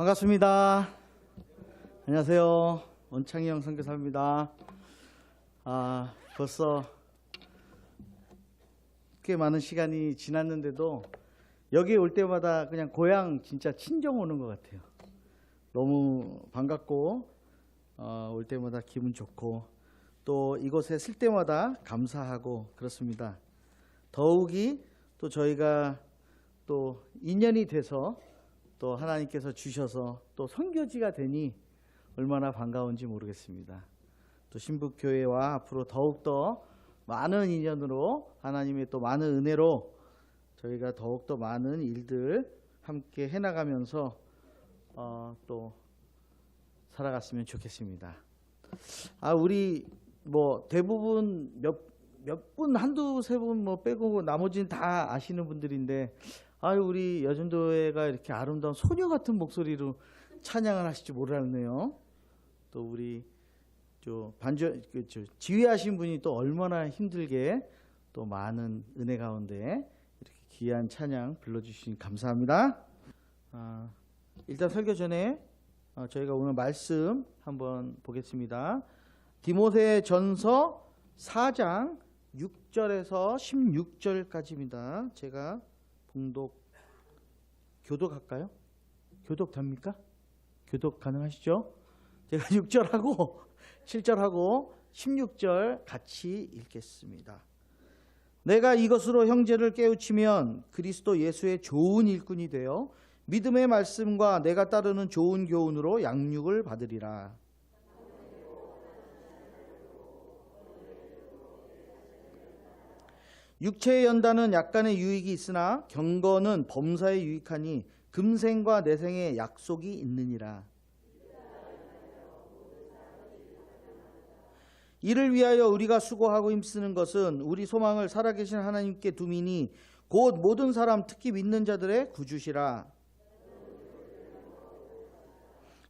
반갑습니다. 안녕하세요. 원창희 선교사입니다. 벌써 꽤 많은 시간이 지났는데도 여기 올 때마다 그냥 고향 진짜 친정 오는 것 같아요. 너무 반갑고 올 때마다 기분 좋고 또 이곳에 쓸 때마다 감사하고 그렇습니다. 더욱이 또 저희가 또 인연이 돼서 또 하나님께서 주셔서 또 선교지가 되니 얼마나 반가운지 모르겠습니다. 또 신북교회와 앞으로 더욱더 많은 인연으로 하나님의 또 많은 은혜로 저희가 더욱더 많은 일들 함께 해나가면서 또 살아갔으면 좋겠습니다. 우리 뭐 대부분 몇 분, 한두 세 분 뭐 빼고 나머지는 다 아시는 분들인데 우리 여전도회가 이렇게 아름다운 소녀 같은 목소리로 찬양을 하실 줄 몰랐네요. 또 우리 지휘하신 분이 또 얼마나 힘들게 또 많은 은혜 가운데 이렇게 귀한 찬양 불러주시니 감사합니다. 일단 설교 전에 저희가 오늘 말씀 한번 보겠습니다. 디모데전서 4장 6절에서 16절까지입니다. 제가 교독할까요? 교독 됩니까? 교독 가능하시죠? 제가 6절하고 7절하고 16절 같이 읽겠습니다. 내가 이것으로 형제를 깨우치면 그리스도 예수의 좋은 일꾼이 되어 믿음의 말씀과 내가 따르는 좋은 교훈으로 양육을 받으리라. 육체의 연단은 약간의 유익이 있으나 경건은 범사에 유익하니 금생과 내생의 약속이 있느니라. 이를 위하여 우리가 수고하고 힘쓰는 것은 우리 소망을 살아계신 하나님께 두미니 곧 모든 사람 특히 믿는 자들의 구주시라.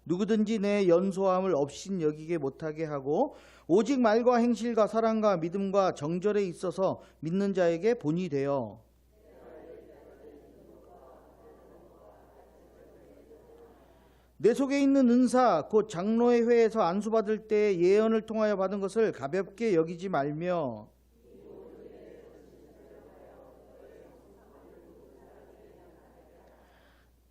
누구든지 내 연소함을 없인 여기게 못하게 하고 오직 말과 행실과 사랑과 믿음과 정절에 있어서 믿는 자에게 본이 되어 내 속에 있는 은사 곧 장로의 회에서 안수받을 때 예언을 통하여 받은 것을 가볍게 여기지 말며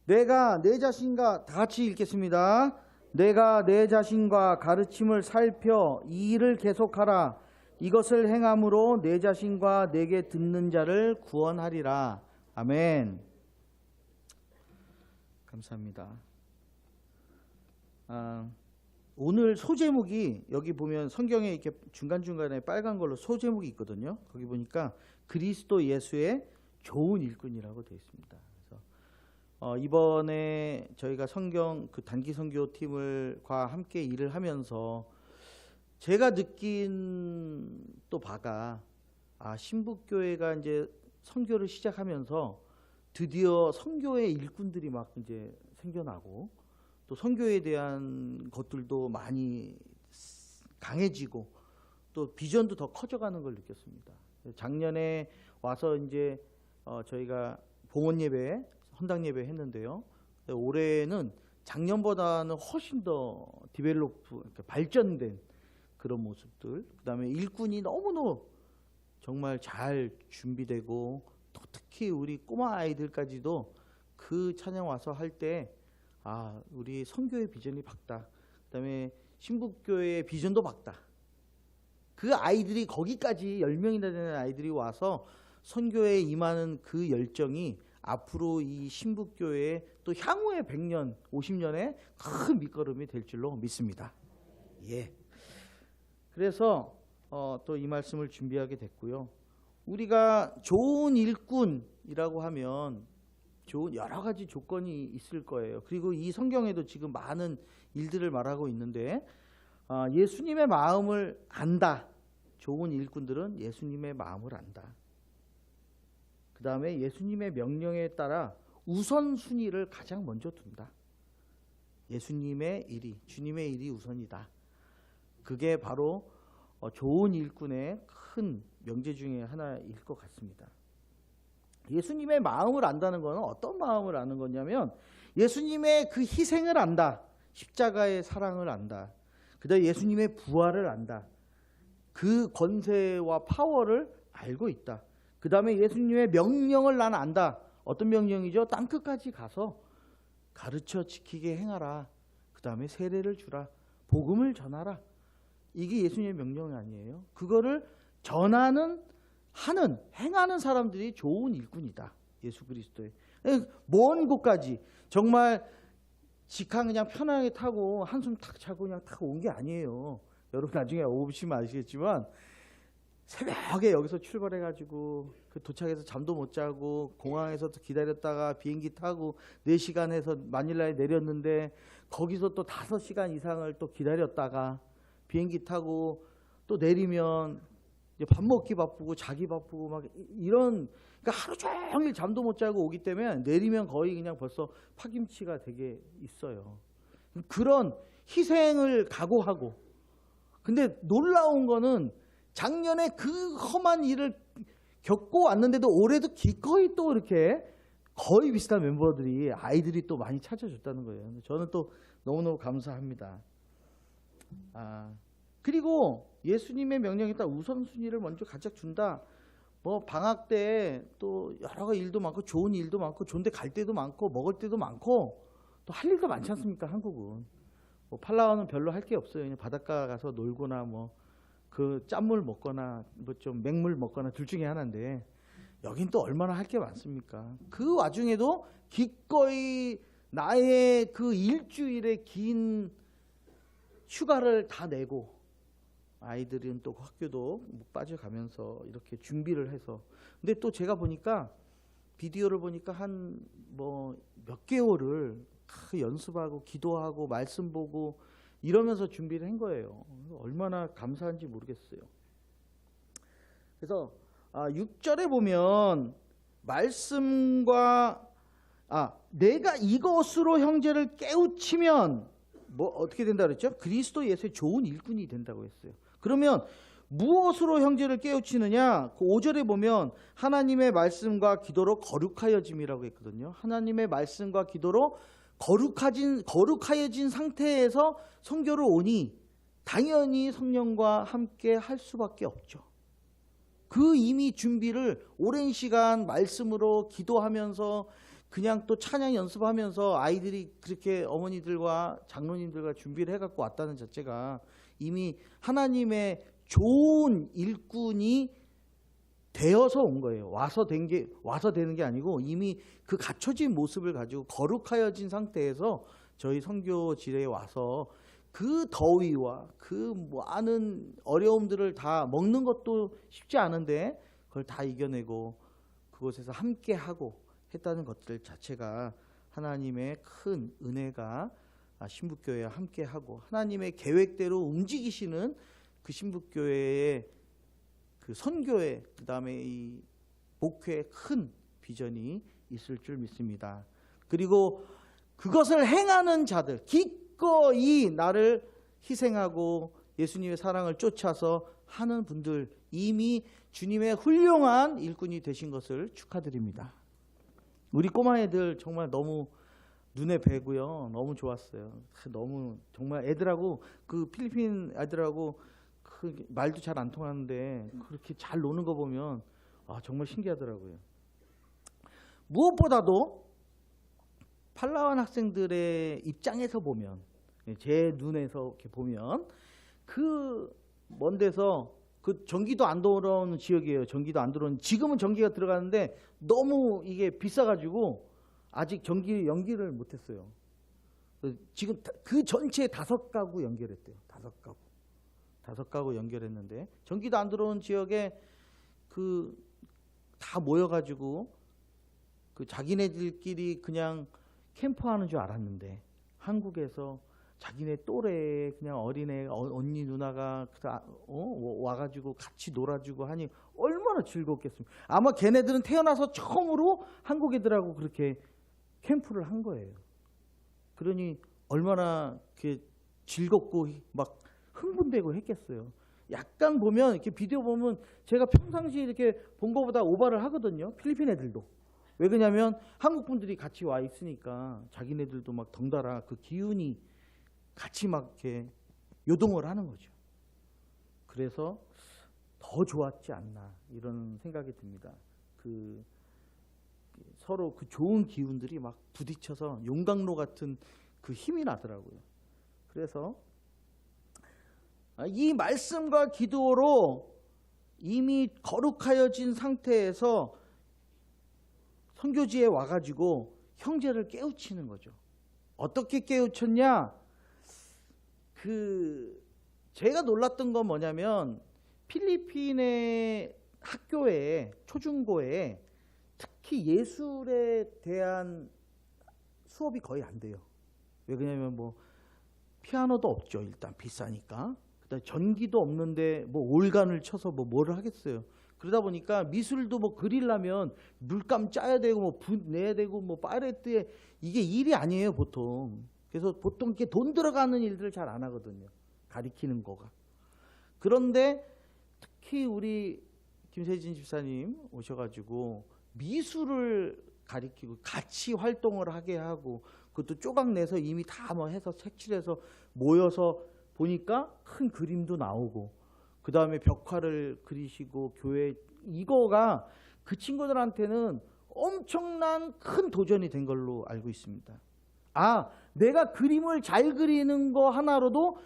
내가 내 자신과 다 같이 읽겠습니다. 내가 내 자신과 가르침을 살펴 이 일을 계속하라. 이것을 행함으로 내 자신과 내게 듣는 자를 구원하리라. 아멘. 감사합니다. 오늘 소제목이 여기 보면 성경에 이렇게 중간중간에 빨간 걸로 소제목이 있거든요. 거기 보니까 그리스도 예수의 좋은 일꾼이라고 되어 있습니다. 그래서 이번에 저희가 단기 선교팀과 함께 일을 하면서 제가 느낀 또 바가 신북교회가 이제 선교를 시작하면서 드디어 선교의 일꾼들이 막 이제 생겨나고 또 선교에 대한 것들도 많이 강해지고 또 비전도 더 커져가는 걸 느꼈습니다. 작년에 와서 이제 저희가 봉헌 예배, 헌당 예배 했는데요. 올해는 작년보다는 훨씬 더 발전된 그런 모습들, 그 다음에 일꾼이 너무너무 정말 잘 준비되고 또 특히 우리 꼬마 아이들까지도 그 찬양 와서 할 때 우리 선교의 비전이 밝다. 그 다음에 신북교회의 비전도 밝다. 그 아이들이 거기까지 10명이나 되는 아이들이 와서 선교에 임하는 그 열정이 앞으로 이 신북교회의 또 향후의 100년, 50년의 큰 밑거름이 될 줄로 믿습니다. 예. 그래서 또 이 말씀을 준비하게 됐고요. 우리가 좋은 일꾼이라고 하면 좋은 여러 가지 조건이 있을 거예요. 그리고 이 성경에도 지금 많은 일들을 말하고 있는데 예수님의 마음을 안다. 좋은 일꾼들은 예수님의 마음을 안다. 그 다음에 예수님의 명령에 따라 우선순위를 가장 먼저 둔다. 예수님의 일이, 주님의 일이 우선이다. 그게 바로 좋은 일꾼의 큰 명제 중에 하나일 것 같습니다. 예수님의 마음을 안다는 것은 어떤 마음을 아는 거냐면 예수님의 그 희생을 안다. 십자가의 사랑을 안다. 그다음에 예수님의 부활을 안다. 그 권세와 파워를 알고 있다. 그 다음에 예수님의 명령을 나는 안다. 어떤 명령이죠? 땅끝까지 가서 가르쳐 지키게 행하라. 그 다음에 세례를 주라. 복음을 전하라. 이게 예수님의 명령이 아니에요. 그거를 전하는, 행하는 사람들이 좋은 일꾼이다. 예수 그리스도의. 먼 곳까지 정말 직항 그냥 편하게 타고 한숨 탁 자고 그냥 탁 온 게 아니에요. 여러분 나중에 오시면 아시겠지만 새벽에 여기서 출발해가지고 그 도착해서 잠도 못 자고 공항에서 기다렸다가 비행기 타고 4시간 해서 마닐라에 내렸는데 거기서 또 5시간 이상을 또 기다렸다가 비행기 타고 또 내리면 이제 밥 먹기 바쁘고 자기 바쁘고 막 이런, 그러니까 하루 종일 잠도 못 자고 오기 때문에 내리면 거의 그냥 벌써 파김치가 되게 있어요. 그런 희생을 각오하고, 근데 놀라운 거는 작년에 그 험한 일을 겪고 왔는데도 올해도 기꺼이 또 이렇게 거의 비슷한 멤버들이, 아이들이 또 많이 찾아줬다는 거예요. 저는 또 너무너무 감사합니다. 그리고 예수님의 명령에 따라 우선순위를 먼저 가져 준다. 뭐 방학 때 또 여러 일도 많고 좋은 일도 많고 좋은 데 갈 때도 많고 먹을 때도 많고 또 할 일도 많지 않습니까? 한국은. 뭐 팔라와는 별로 할 게 없어요. 그냥 바닷가 가서 놀거나 뭐 그 짠물 먹거나 뭐 좀 맹물 먹거나 둘 중에 하나인데 여긴 또 얼마나 할 게 많습니까? 그 와중에도 기꺼이 나의 그 일주일의 긴 휴가를 다 내고, 아이들은 또 학교도 못 빠져가면서 이렇게 준비를 해서, 근데 또 제가 보니까 비디오를 보니까 한 뭐 몇 개월을 연습하고 기도하고 말씀 보고 이러면서 준비를 한 거예요. 얼마나 감사한지 모르겠어요. 그래서 6절에 보면 말씀과 내가 이것으로 형제를 깨우치면 뭐 어떻게 된다 그랬죠? 그리스도 예수의 좋은 일꾼이 된다고 했어요. 그러면 무엇으로 형제를 깨우치느냐? 그 5절에 보면 하나님의 말씀과 기도로 거룩하여짐이라고 했거든요. 하나님의 말씀과 기도로 거룩하여진 상태에서 선교를 오니 당연히 성령과 함께 할 수밖에 없죠. 그 이미 준비를 오랜 시간 말씀으로 기도하면서 그냥 또 찬양 연습하면서 아이들이 그렇게 어머니들과 장로님들과 준비를 해갖고 왔다는 자체가 이미 하나님의 좋은 일꾼이 되어서 온 거예요. 와서 되는 게 아니고 이미 그 갖춰진 모습을 가지고 거룩하여진 상태에서 저희 선교지에 와서 그 더위와 그 많은 어려움들을 다, 먹는 것도 쉽지 않은데 그걸 다 이겨내고 그곳에서 함께하고 했다는 것들 자체가 하나님의 큰 은혜가 신북교회와 함께하고 하나님의 계획대로 움직이시는 그 신북교회의 그 선교회, 그 다음에 이 목회의 큰 비전이 있을 줄 믿습니다. 그리고 그것을 행하는 자들, 기꺼이 나를 희생하고 예수님의 사랑을 쫓아서 하는 분들, 이미 주님의 훌륭한 일꾼이 되신 것을 축하드립니다. 우리 꼬마 애들 정말 너무 눈에 뵈고요. 너무 좋았어요. 너무 정말 애들하고, 그 필리핀 애들하고 그 말도 잘 안 통하는데 그렇게 잘 노는 거 보면 정말 신기하더라고요. 무엇보다도 팔라완 학생들의 입장에서 보면, 제 눈에서 이렇게 보면 그 먼 데서 그 전기도 안 들어오는 지역이에요. 전기도 안 들어오는, 지금은 전기가 들어가는데 너무 이게 비싸가지고 아직 전기 연기를 못했어요. 지금 그 전체에 5가구 연결했대요. 5가구 연결했는데 전기도 안 들어오는 지역에 그 다 모여가지고 그 자기네들끼리 그냥 캠프하는 줄 알았는데 한국에서 자기네 또래 그냥 어린애 언니 누나가 와가지고 같이 놀아주고 하니 얼마나 즐겁겠습니까? 아마 걔네들은 태어나서 처음으로 한국 애들하고 그렇게 캠프를 한 거예요. 그러니 얼마나 이렇게 즐겁고 막 흥분되고 했겠어요. 약간 보면 이렇게 비디오 보면 제가 평상시 이렇게 본 거보다 오바를 하거든요. 필리핀 애들도. 왜 그러냐면 한국 분들이 같이 와 있으니까 자기네들도 막 덩달아 그 기운이 같이 막 이렇게 요동을 하는 거죠. 그래서 더 좋았지 않나 이런 생각이 듭니다. 그 서로 그 좋은 기운들이 막 부딪혀서 용광로 같은 그 힘이 나더라고요. 그래서 이 말씀과 기도로 이미 거룩하여진 상태에서 선교지에 와가지고 형제를 깨우치는 거죠. 어떻게 깨우쳤냐? 제가 놀랐던 건 뭐냐면 필리핀의 학교에 초중고에 특히 예술에 대한 수업이 거의 안 돼요. 왜 그러냐면 뭐 피아노도 없죠. 일단 비싸니까. 그다음에 전기도 없는데 뭐 올간을 쳐서 뭐를 하겠어요. 그러다 보니까 미술도 뭐 그리려면 물감 짜야 되고 뭐 붓 내야 되고 뭐 파레트에 이게 일이 아니에요 보통. 그래서 보통 이렇게 돈 들어가는 일들을 잘 안 하거든요. 가리키는 거가. 그런데 특히 우리 김세진 집사님 오셔가지고 미술을 가리키고 같이 활동을 하게 하고 그것도 조각 내서 이미 다 뭐 해서 색칠해서 모여서 보니까 큰 그림도 나오고 그 다음에 벽화를 그리시고 교회 이거가 그 친구들한테는 엄청난 큰 도전이 된 걸로 알고 있습니다. 아, 내가 그림을 잘 그리는 거 하나로도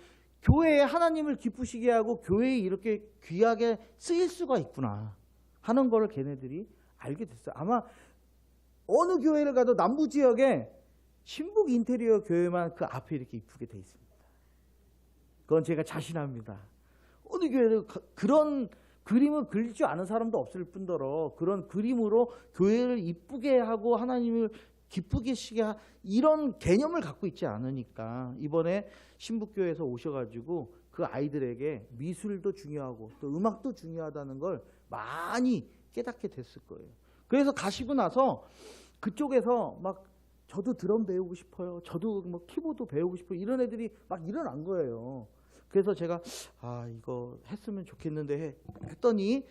교회에 하나님을 기쁘시게 하고 교회에 이렇게 귀하게 쓰일 수가 있구나 하는 걸 걔네들이 알게 됐어요. 아마 어느 교회를 가도 남부 지역에 신북 인테리어 교회만 그 앞에 이렇게 이쁘게 돼 있습니다. 그건 제가 자신합니다. 어느 교회도 그런 그림을 그릴 줄 아는 사람도 없을 뿐더러 그런 그림으로 교회를 이쁘게 하고 하나님을 기쁘게 시게 이런 개념을 갖고 있지 않으니까 이번에 신북교회에서 오셔가지고 그 아이들에게 미술도 중요하고 또 음악도 중요하다는 걸 많이 깨닫게 됐을 거예요. 그래서 가시고 나서 그쪽에서 막 저도 드럼 배우고 싶어요. 저도 뭐 키보드 배우고 싶어요. 이런 애들이 막 일어난 거예요. 그래서 제가 이거 했으면 좋겠는데 했더니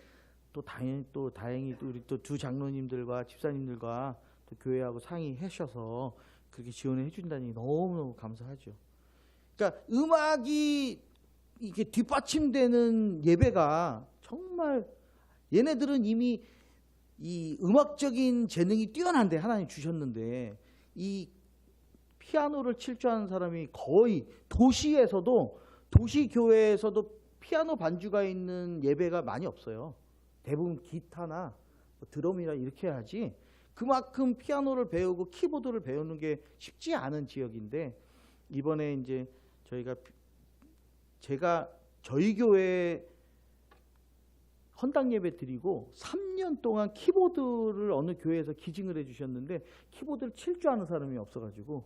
또 다행히 우리 또 두 장로님들과 집사님들과 또 교회하고 상의하셔서 그렇게 지원을 해준다니 너무너무 감사하죠. 그러니까 음악이 이게 뒷받침되는 예배가 정말 얘네들은 이미 이 음악적인 재능이 뛰어난데 하나님 주셨는데 이 피아노를 칠 줄 아는 사람이 거의 도시 교회에서도 피아노 반주가 있는 예배가 많이 없어요. 대부분 기타나 드럼이나 이렇게 하지 그만큼 피아노를 배우고 키보드를 배우는 게 쉽지 않은 지역인데 이번에 이제 제가 저희 교회에 헌당 예배 드리고 3년 동안 키보드를 어느 교회에서 기증을 해주셨는데 키보드를 칠 줄 아는 사람이 없어가지고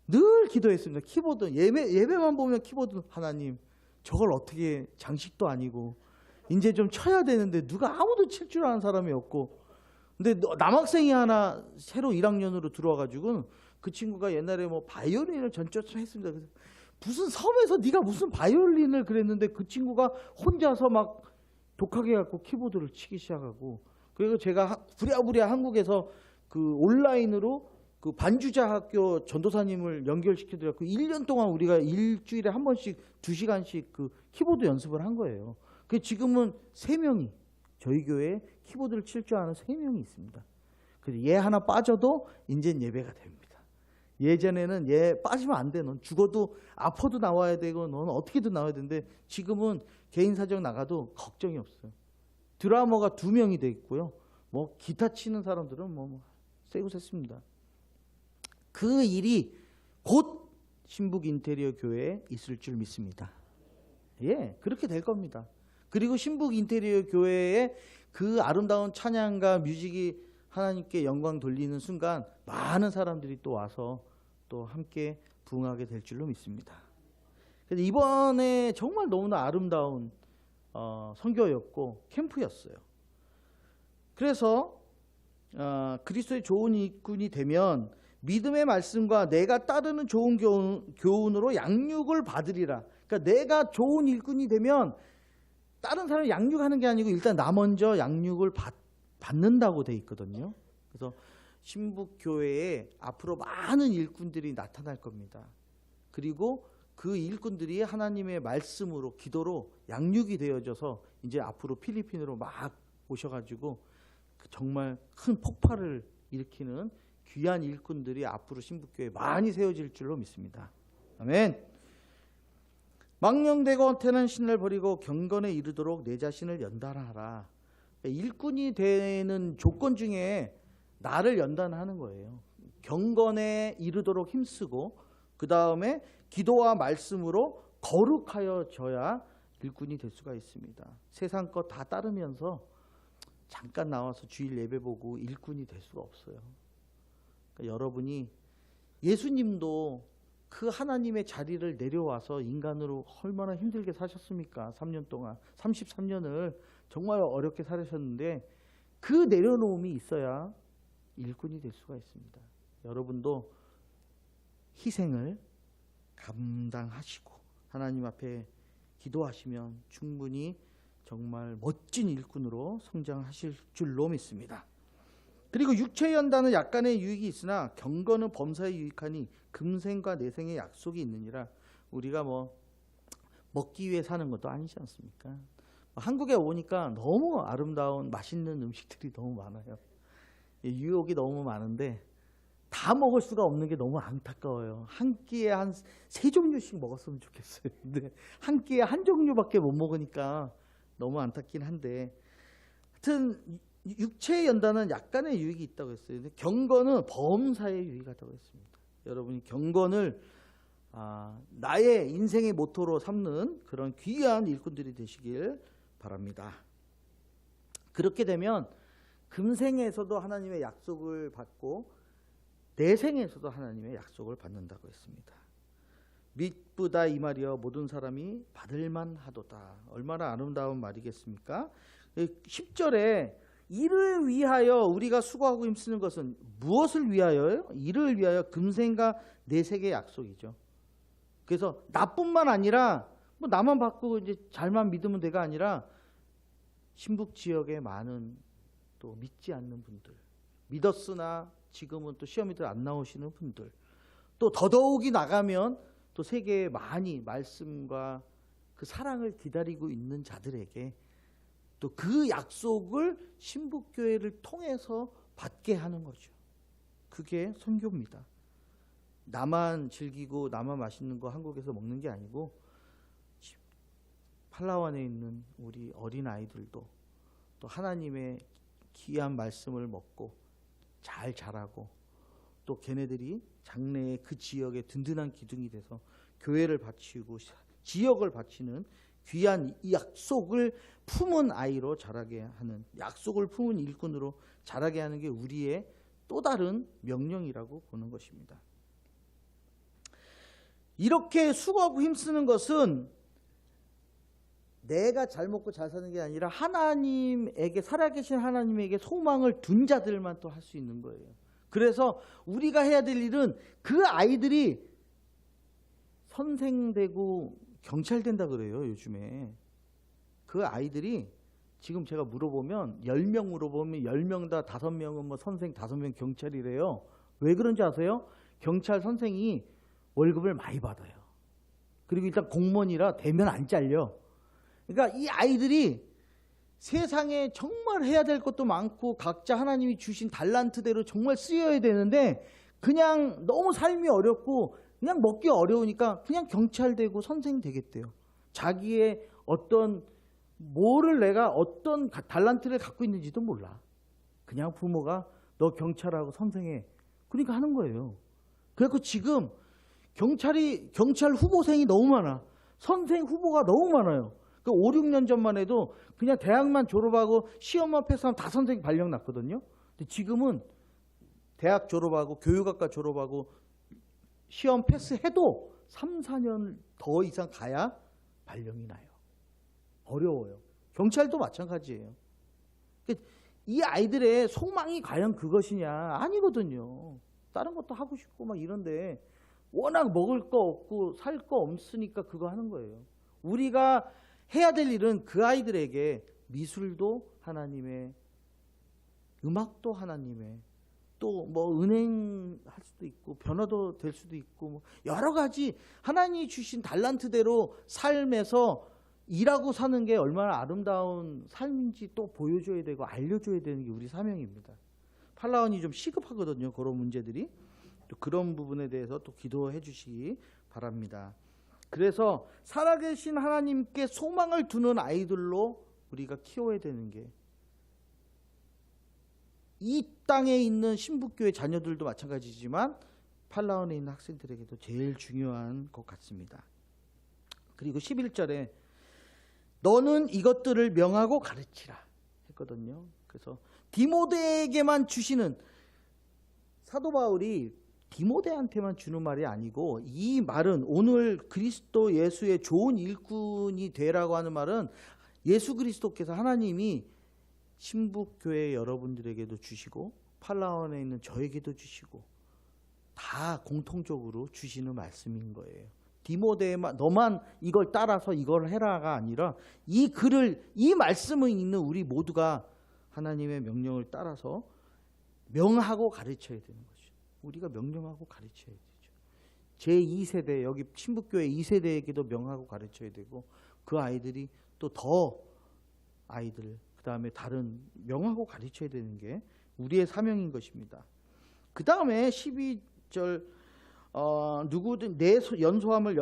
늘 기도했습니다. 키보드 예배만 보면 키보드 하나님 저걸 어떻게 장식도 아니고 이제 좀 쳐야 되는데 누가 아무도 칠 줄 아는 사람이 없고 근데 남학생이 하나 새로 1학년으로 들어와가지고 그 친구가 옛날에 뭐 바이올린을 전적으로 했습니다. 그래서 무슨 섬에서 네가 무슨 바이올린을 그랬는데 그 친구가 혼자서 막 독하게 갖고 키보드를 치기 시작하고 그리고 제가 부랴부랴 한국에서 그 온라인으로 그 반주자 학교 전도사님을 연결시켜드렸고 1년 동안 우리가 일주일에 한 번씩 2시간씩 그 키보드 연습을 한 거예요. 그 지금은 3명이 저희 교회에 키보드를 칠 줄 아는 3명이 있습니다. 그래서 얘 하나 빠져도 이젠 예배가 됩니다. 예전에는 얘 빠지면 안 돼. 넌 죽어도 아파도 나와야 되고 넌 어떻게든 나와야 되는데 지금은 개인 사정 나가도 걱정이 없어요. 드라머가 2명이 돼 있고요. 뭐 기타 치는 사람들은 뭐 세고 셌습니다. 그 일이 곧 신북 인테리어 교회에 있을 줄 믿습니다. 예, 그렇게 될 겁니다. 그리고 신북 인테리어 교회에 그 아름다운 찬양과 뮤직이 하나님께 영광 돌리는 순간 많은 사람들이 또 와서 또 함께 부응하게 될 줄로 믿습니다. 그래서 이번에 정말 너무나 아름다운 선교였고 캠프였어요. 그래서 그리스도의 좋은 일꾼이 되면 믿음의 말씀과 내가 따르는 좋은 교훈으로 양육을 받으리라. 그러니까 내가 좋은 일꾼이 되면 다른 사람을 양육하는 게 아니고 일단 나 먼저 양육을 받는다고 돼 있거든요. 그래서 신북교회에 앞으로 많은 일꾼들이 나타날 겁니다. 그리고 그 일꾼들이 하나님의 말씀으로 기도로 양육이 되어져서 이제 앞으로 필리핀으로 막 오셔가지고 정말 큰 폭발을 일으키는 귀한 일꾼들이 앞으로 신북교회에 많이 세워질 줄로 믿습니다. 아멘. 망령되고 헛되는 신을 버리고 경건에 이르도록 내 자신을 연단하라. 일꾼이 되는 조건 중에 나를 연단하는 거예요. 경건에 이르도록 힘쓰고 그 다음에 기도와 말씀으로 거룩하여져야 일꾼이 될 수가 있습니다. 세상 것 다 따르면서 잠깐 나와서 주일 예배 보고 일꾼이 될 수가 없어요. 그러니까 여러분이 예수님도 그 하나님의 자리를 내려와서 인간으로 얼마나 힘들게 사셨습니까? 3년 동안 33년을 정말 어렵게 살으셨는데 그 내려놓음이 있어야 일꾼이 될 수가 있습니다. 여러분도 희생을 감당하시고 하나님 앞에 기도하시면 충분히 정말 멋진 일꾼으로 성장하실 줄로 믿습니다. 그리고 육체의 연단은 약간의 유익이 있으나 경건은 범사에 유익하니 금생과 내생의 약속이 있느니라. 우리가 먹기 위해 사는 것도 아니지 않습니까? 한국에 오니까 너무 아름다운 맛있는 음식들이 너무 많아요. 유혹이 너무 많은데 다 먹을 수가 없는 게 너무 안타까워요. 한 끼에 한 3종류씩 먹었으면 좋겠어요. 근데 한 끼에 한 종류밖에 못 먹으니까 너무 안타깝긴 한데, 하여튼 육체의 연단은 약간의 유익이 있다고 했어요. 근데 경건은 범사에 유익하다고 했습니다. 여러분이 경건을 나의 인생의 모토로 삼는 그런 귀한 일꾼들이 되시길 바랍니다. 그렇게 되면 금생에서도 하나님의 약속을 받고 내생에서도 하나님의 약속을 받는다고 했습니다. 믿부다 이 말이여 모든 사람이 받을만 하도다. 얼마나 아름다운 말이겠습니까? 10절에 이를 위하여 우리가 수고하고 힘쓰는 것은 무엇을 위하여요? 이를 위하여 금생과 내생의 약속이죠. 그래서 나뿐만 아니라 나만 받고 이제 잘만 믿으면 돼가 아니라 신북 지역의 많은 또 믿지 않는 분들, 믿었으나 지금은 또 시험에도 안 나오시는 분들, 또 더더욱이 나가면 또 세계에 많이 말씀과 그 사랑을 기다리고 있는 자들에게 또 그 약속을 신북교회를 통해서 받게 하는 거죠. 그게 선교입니다. 나만 즐기고 나만 맛있는 거 한국에서 먹는 게 아니고 팔라완에 있는 우리 어린 아이들도 또 하나님의 귀한 말씀을 먹고 잘 자라고 또 걔네들이 장래에 그 지역의 든든한 기둥이 돼서 교회를 바치고 지역을 바치는 귀한 이 약속을 품은 아이로 자라게 하는, 약속을 품은 일꾼으로 자라게 하는 게 우리의 또 다른 명령이라고 보는 것입니다. 이렇게 수고하고 힘쓰는 것은 내가 잘 먹고 잘 사는 게 아니라 하나님에게, 살아계신 하나님에게 소망을 둔 자들만 또 할 수 있는 거예요. 그래서 우리가 해야 될 일은 그 아이들이 선생되고 경찰 된다 그래요. 요즘에 그 아이들이 지금 제가 물어보면 10명 물어보면 10명 다 5명은 선생, 5명 경찰이래요. 왜 그런지 아세요? 경찰 선생이 월급을 많이 받아요. 그리고 일단 공무원이라 되면 안 잘려. 그러니까 이 아이들이 세상에 정말 해야 될 것도 많고 각자 하나님이 주신 달란트대로 정말 쓰여야 되는데 그냥 너무 삶이 어렵고 그냥 먹기 어려우니까 그냥 경찰 되고 선생 되겠대요. 자기의 뭐를 내가 어떤 달란트를 갖고 있는지도 몰라. 그냥 부모가 너 경찰하고 선생해. 그러니까 하는 거예요. 그래서 지금 경찰 후보생이 너무 많아. 선생 후보가 너무 많아요. 5, 6년 전만 해도 그냥 대학만 졸업하고 시험만 패스하면 다 선생 발령 났거든요. 근데 지금은 대학 졸업하고 교육학과 졸업하고 시험 패스해도 3, 4년 더 이상 가야 발령이 나요. 어려워요. 경찰도 마찬가지예요. 이 아이들의 소망이 과연 그것이냐? 아니거든요. 다른 것도 하고 싶고 막 이런데 워낙 먹을 거 없고 살 거 없으니까 그거 하는 거예요. 우리가 해야 될 일은 그 아이들에게 미술도 하나님의, 음악도 하나님의, 또 뭐 은행 할 수도 있고 변호도 될 수도 있고 뭐 여러 가지 하나님이 주신 달란트대로 삶에서 일하고 사는 게 얼마나 아름다운 삶인지 또 보여줘야 되고 알려줘야 되는 게 우리 사명입니다. 팔라원이 좀 시급하거든요. 그런 문제들이. 또 그런 부분에 대해서 또 기도해 주시기 바랍니다. 그래서 살아계신 하나님께 소망을 두는 아이들로 우리가 키워야 되는 게 이 땅에 있는 신북교회 자녀들도 마찬가지지만 팔라원에 있는 학생들에게도 제일 중요한 것 같습니다. 그리고 11절에 너는 이것들을 명하고 가르치라 했거든요. 그래서 디모데에게만 주시는, 사도 바울이 디모데한테만 주는 말이 아니고 이 말은 오늘 그리스도 예수의 좋은 일꾼이 되라고 하는 말은 예수 그리스도께서 하나님이 신북교회 여러분들에게도 주시고 팔라원에 있는 저에게도 주시고 다 공통적으로 주시는 말씀인 거예요. 디모데만 너만 이걸 따라서 이걸 해라가 아니라 이 글을, 이 말씀을 읽는 우리 모두가 하나님의 명령을 따라서 명하고 가르쳐야 되는 거죠. 우리가 명령하고 가르쳐야 되죠. 제2세대, 여기 신북교회 2세대에게도 명하고 가르쳐야 되고 그 아이들이 또 더 아이들, 그 다음에 다른 명하고 가르쳐야 되는 게 우리의 사명인 것입니다. 그 다음에 12절 누구든 내 연소함을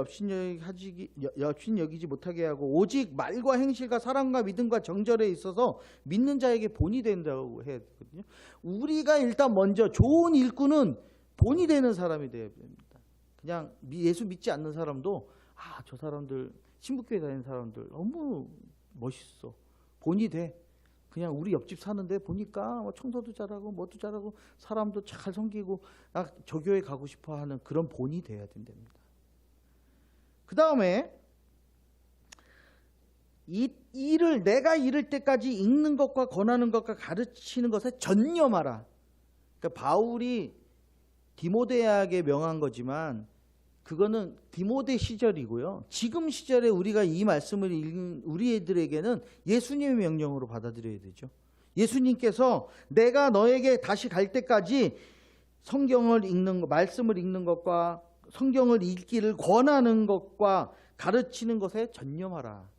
엽신여기지 못하게 하고 오직 말과 행실과 사랑과 믿음과 정절에 있어서 믿는 자에게 본이 된다고 해야 되거든요. 우리가 일단 먼저 좋은 일꾼은 본이 되는 사람이 되어야 됩니다. 그냥 예수 믿지 않는 사람도 저 사람들 신북교회 다니는 사람들 너무 멋있어, 본이 돼. 그냥 우리 옆집 사는데 보니까 청소도 잘하고 뭐도 잘하고 사람도 잘 섬기고 저 교회 가고 싶어 하는 그런 본이 돼야 된답니다. 그 다음에 이 일을 내가 이를 때까지 읽는 것과 권하는 것과 가르치는 것에 전념하라. 그러니까 바울이 디모데에게 명한 거지만 그거는 디모데 시절이고요. 지금 시절에 우리가 이 말씀을 읽은 우리 애들에게는 예수님의 명령으로 받아들여야 되죠. 예수님께서 내가 너에게 다시 갈 때까지 성경을 읽는 것, 말씀을 읽는 것과 성경을 읽기를 권하는 것과 가르치는 것에 전념하라.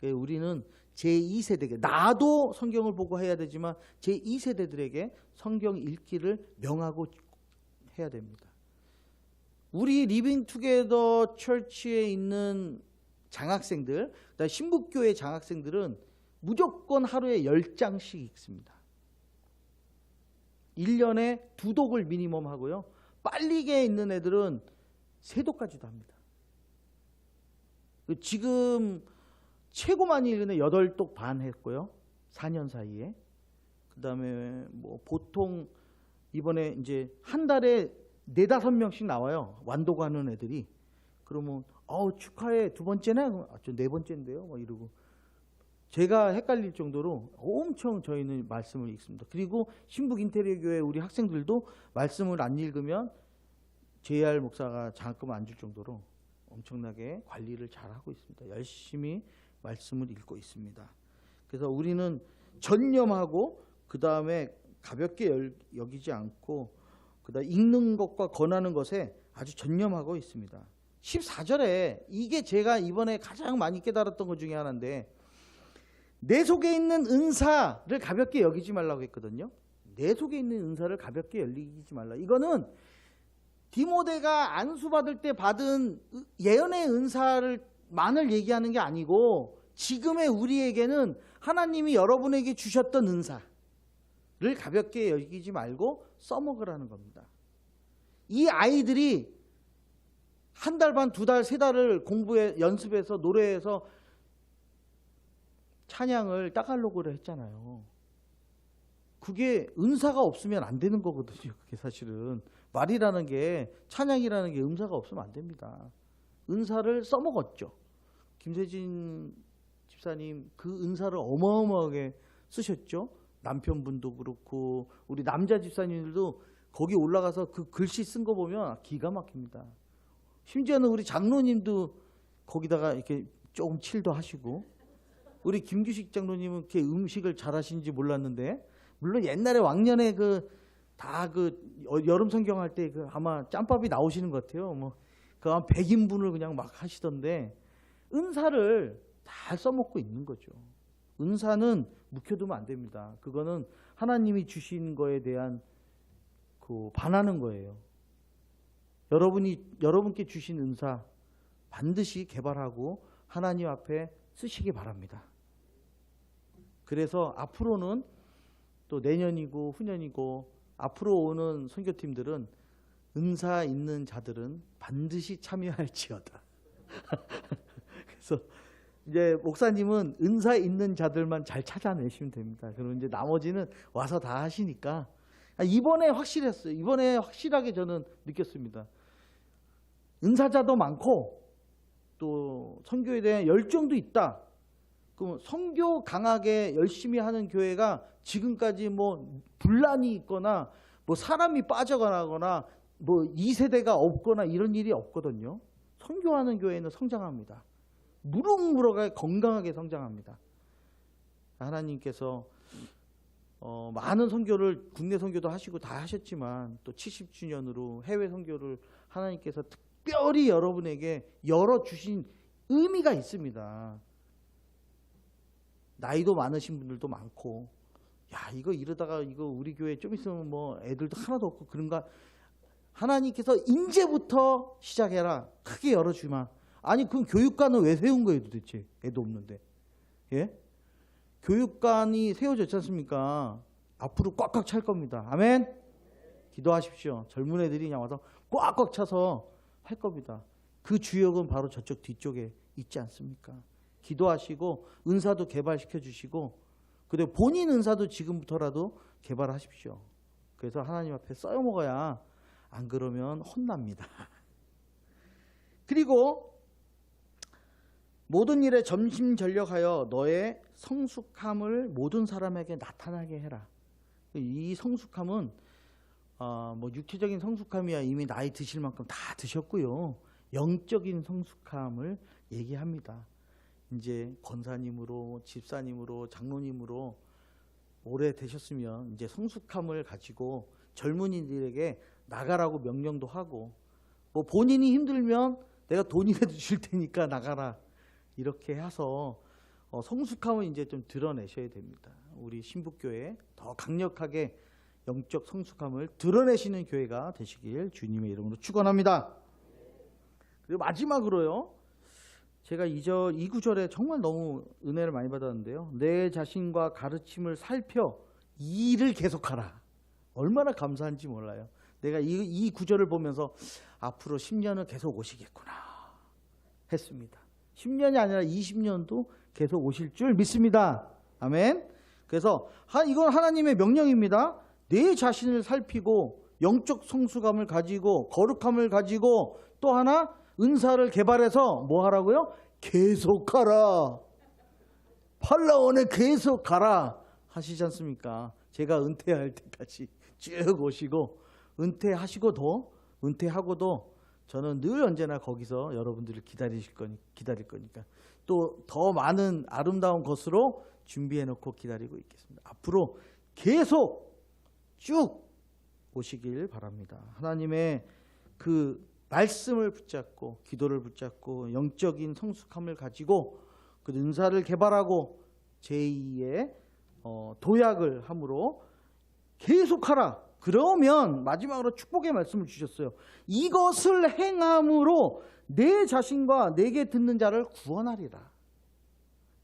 우리는 제2세대에게, 나도 성경을 보고 해야 되지만 제2세대들에게 성경 읽기를 명하고 해야 됩니다. 우리 리빙투게더 처치에 있는 장학생들, 신북교회 장학생들은 무조건 하루에 10장씩 읽습니다. 1년에 2독을 미니멈 하고요. 빨리게 있는 애들은 3독까지도 합니다. 지금 최고 많이 읽은 애 8독 반 했고요. 4년 사이에. 그 다음에 뭐 보통 이번에 이제 한 달에 4-5명씩 나와요. 완독하는 애들이. 그러면 축하해, 2번째네? 저 4번째인데요? 막 이러고. 제가 헷갈릴 정도로 엄청 저희는 말씀을 읽습니다. 그리고 신북 인테리어 교회 우리 학생들도 말씀을 안 읽으면 JR 목사가 장학금 안 줄 정도로 엄청나게 관리를 잘하고 있습니다. 열심히 말씀을 읽고 있습니다. 그래서 우리는 전념하고 그 다음에 가볍게 여기지 않고 그다음 읽는 것과 권하는 것에 아주 전념하고 있습니다. 14절에 이게 제가 이번에 가장 많이 깨달았던 것 중에 하나인데 내 속에 있는 은사를 가볍게 여기지 말라고 했거든요. 내 속에 있는 은사를 가볍게 여기지 말라. 이거는 디모데가 안수받을 때 받은 예언의 은사를만을 얘기하는 게 아니고 지금의 우리에게는 하나님이 여러분에게 주셨던 은사를 가볍게 여기지 말고 써먹으라는 겁니다. 이 아이들이 한 달 반, 2달, 3달을 연습해서 노래해서 찬양을 따갈로그로 했잖아요. 그게 은사가 없으면 안 되는 거거든요. 그게 사실은 말이라는 게, 찬양이라는 게 은사가 없으면 안 됩니다. 은사를 써먹었죠. 김세진 집사님 그 은사를 어마어마하게 쓰셨죠. 남편분도 그렇고 우리 남자 집사님들도 거기 올라가서 그 글씨 쓴 거 보면 기가 막힙니다. 심지어는 우리 장로님도 거기다가 이렇게 조금 칠도 하시고, 우리 김규식 장로님은 이렇게 음식을 잘하시는지 몰랐는데, 물론 옛날에 왕년에 그 다 여름 성경 할 때 아마 짬밥이 나오시는 것 같아요. 뭐 그 한 100인분을 그냥 막 하시던데 은사를 다 써먹고 있는 거죠. 은사는 묵혀두면 안 됩니다. 그거는 하나님이 주신 거에 대한 반하는 거예요. 여러분께 주신 은사 반드시 개발하고 하나님 앞에 쓰시기 바랍니다. 그래서 앞으로는 또 내년이고 후년이고 앞으로 오는 선교팀들은 은사 있는 자들은 반드시 참여할지어다. 그래서 이제 목사님은 은사 있는 자들만 잘 찾아내시면 됩니다. 그럼 이제 나머지는 와서 다 하시니까 이번에 확실했어요. 이번에 확실하게 저는 느꼈습니다. 은사자도 많고 또 선교에 대한 열정도 있다. 그럼 선교 강하게 열심히 하는 교회가 지금까지 뭐 분란이 있거나 뭐 사람이 빠져가거나 뭐 2세대가 없거나 이런 일이 없거든요. 선교하는 교회는 성장합니다. 무럭무럭하게 건강하게 성장합니다. 하나님께서 많은 선교를 국내 선교도 하시고 다 하셨지만 또 70주년으로 해외 선교를 하나님께서 특별히 여러분에게 열어주신 의미가 있습니다. 나이도 많으신 분들도 많고 야 이거 이러다가 이거 우리 교회 좀 있으면 뭐 애들도 하나도 없고 그런가. 하나님께서 이제부터 시작해라. 크게 열어주마. 아니 그럼 교육관은 왜 세운 거예요 도대체. 애도 없는데. 예? 교육관이 세워졌지 않습니까? 앞으로 꽉꽉 찰 겁니다. 아멘? 기도하십시오. 젊은 애들이 그냥 와서 꽉꽉 차서 할 겁니다. 그 주역은 바로 저쪽 뒤쪽에 있지 않습니까? 기도하시고 은사도 개발시켜 주시고 그리고 본인 은사도 지금부터라도 개발하십시오. 그래서 하나님 앞에 써여 먹어야 안 그러면 혼납니다. 그리고 모든 일에 전심전력하여 너의 성숙함을 모든 사람에게 나타나게 해라. 이 성숙함은 뭐 육체적인 성숙함이야 이미 나이 드실 만큼 다 드셨고요. 영적인 성숙함을 얘기합니다. 이제 권사님으로 집사님으로 장로님으로 오래 되셨으면 이제 성숙함을 가지고 젊은이들에게 나가라고 명령도 하고 뭐 본인이 힘들면 내가 돈이라도 줄 테니까 나가라 이렇게 해서 성숙함을 이제 좀 드러내셔야 됩니다. 우리 신북교회 더 강력하게 영적 성숙함을 드러내시는 교회가 되시길 주님의 이름으로 축원합니다. 그리고 마지막으로요. 제가 이 구절에 정말 너무 은혜를 많이 받았는데요. 내 자신과 가르침을 살펴 이 일을 계속하라. 얼마나 감사한지 몰라요. 내가 이 구절을 보면서 앞으로 10년은 계속 오시겠구나 했습니다. 10년이 아니라 20년도 계속 오실 줄 믿습니다. 아멘. 그래서 이건 하나님의 명령입니다. 내 자신을 살피고 영적 성숙함을 가지고 거룩함을 가지고 또 하나 은사를 개발해서 뭐 하라고요? 계속하라. 팔라원에 계속 가라 하시지 않습니까? 제가 은퇴할 때까지 쭉 오시고 은퇴하고도 저는 늘 언제나 거기서 여러분들을 기다릴 거니까 또 더 많은 아름다운 것으로 준비해 놓고 기다리고 있겠습니다. 앞으로 계속 쭉 오시길 바랍니다. 하나님의 그 말씀을 붙잡고 기도를 붙잡고 영적인 성숙함을 가지고 그 은사를 개발하고 제2의 도약을 함으로 계속하라. 그러면 마지막으로 축복의 말씀을 주셨어요. 이것을 행함으로 내 자신과 내게 듣는 자를 구원하리라.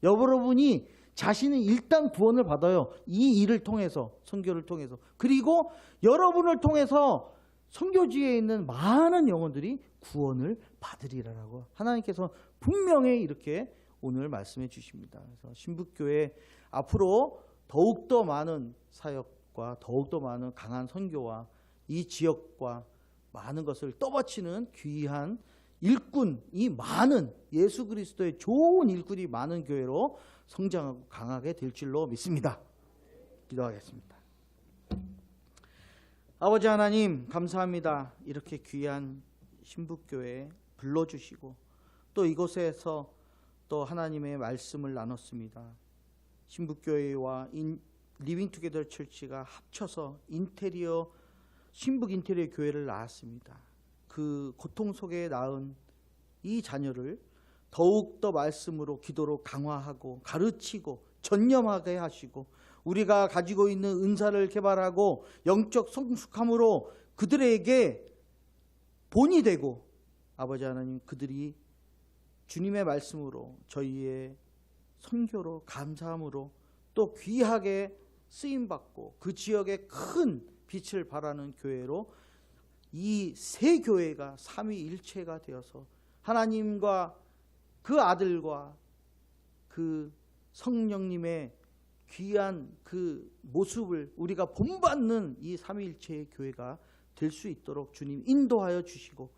여러분이 자신은 일단 구원을 받아요. 이 일을 통해서, 선교를 통해서. 그리고 여러분을 통해서 선교지에 있는 많은 영혼들이 구원을 받으리라라고 하나님께서 분명히 이렇게 오늘 말씀해 주십니다. 그래서 신북교회 앞으로 더욱더 많은 사역과 더욱더 많은 강한 선교와 이 지역과 많은 것을 떠받치는 귀한 일꾼이 많은 예수 그리스도의 좋은 일꾼이 많은 교회로 성장하고 강하게 될 줄로 믿습니다. 기도하겠습니다. 아버지 하나님 감사합니다. 이렇게 귀한 신북교회 불러주시고 또 이곳에서 또 하나님의 말씀을 나눴습니다. 신북교회와 리빙투게더 철치가 합쳐서 인테리어 신북 인테리어 교회를 낳았습니다. 그 고통 속에 낳은 이 자녀를 더욱더 말씀으로 기도로 강화하고 가르치고 전념하게 하시고 우리가 가지고 있는 은사를 개발하고 영적 성숙함으로 그들에게 본이 되고 아버지 하나님 그들이 주님의 말씀으로 저희의 선교로 감사함으로 또 귀하게 쓰임받고 그 지역에 큰 빛을 발하는 교회로 이 세 교회가 삼위일체가 되어서 하나님과 그 아들과 그 성령님의 귀한 그 모습을 우리가 본받는 이 삼위일체의 교회가 될 수 있도록 주님 인도하여 주시고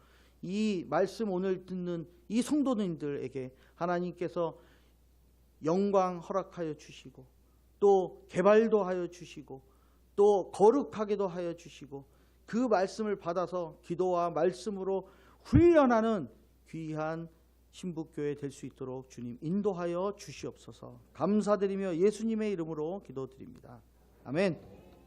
이 말씀 오늘 듣는 이 성도님들에게 하나님께서 영광 허락하여 주시고 또 개발도 하여 주시고 또 거룩하게도 하여 주시고 그 말씀을 받아서 기도와 말씀으로 훈련하는 귀한 신북교회 될 수 있도록 주님 인도하여 주시옵소서. 감사드리며 예수님의 이름으로 기도드립니다. 아멘.